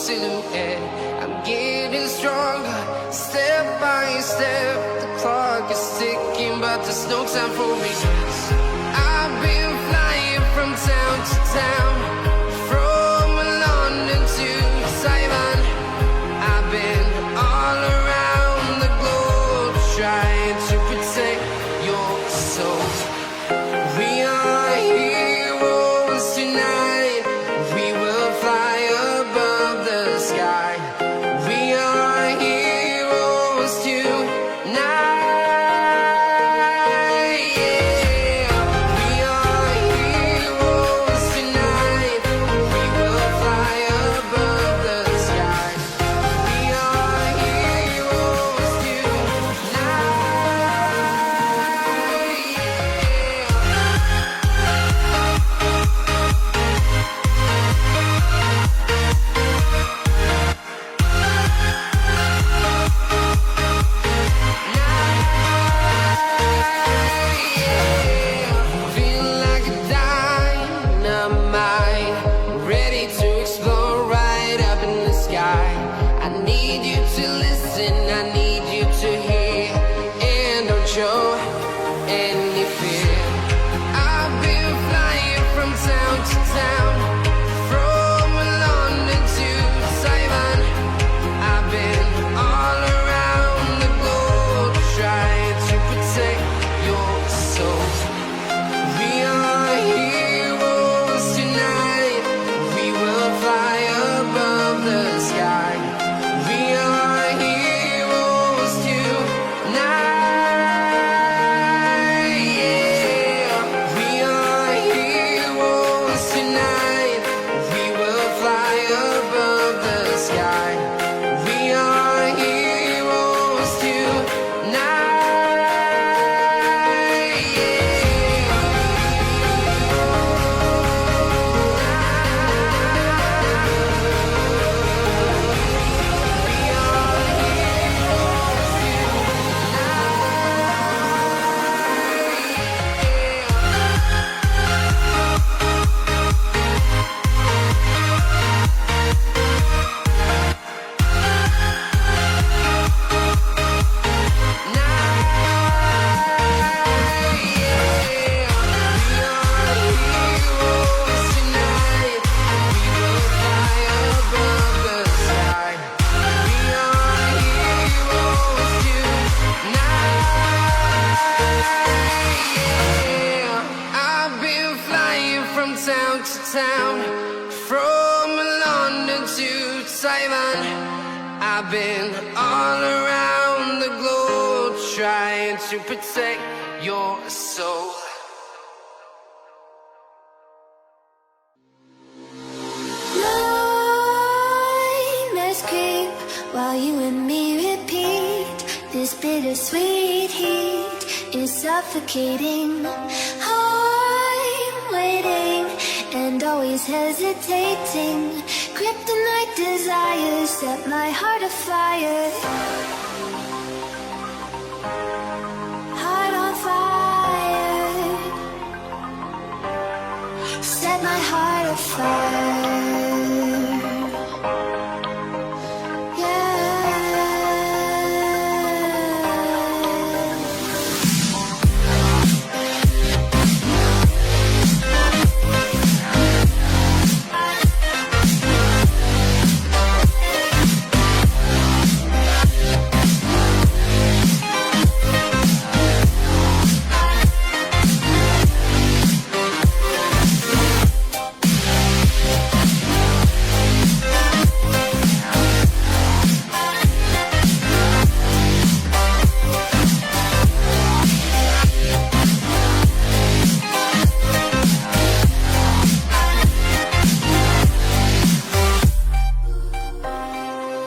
silhouette. I'm getting stronger, step by step. The clock is ticking, but there's no time for me. I've been flying from town to town, from London to Taiwan. I've been all around the globe, trying to protect your soul. We are heroes tonight. We will fly above the sky. We are heroes tonight. Yeah. We are heroes tonight. We will fly above the sky. We are heroes tonight. Feel like a dynamite, ready to explode right up in the sky. I need you to listen, I need you to hear, and don't show any fear. I've been flying from town to town, from London to Taiwan. I've been all around the globe, trying to protect your soul. We are heroes tonight. We will fly above the sky. We are heroes tonight. Yeah. We are heroes tonight. We will fly above the sky. We are heroes tonight. I've been flying from town to town, from London to Taiwan. I've been all around the globe, trying to protect your soul. Nightmares creep while you and me repeat. This bittersweet heat is suffocating. I'm waiting and always hesitating. Kryptonite desires set my heart afire. Heart on fire. Set my heart afire.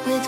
With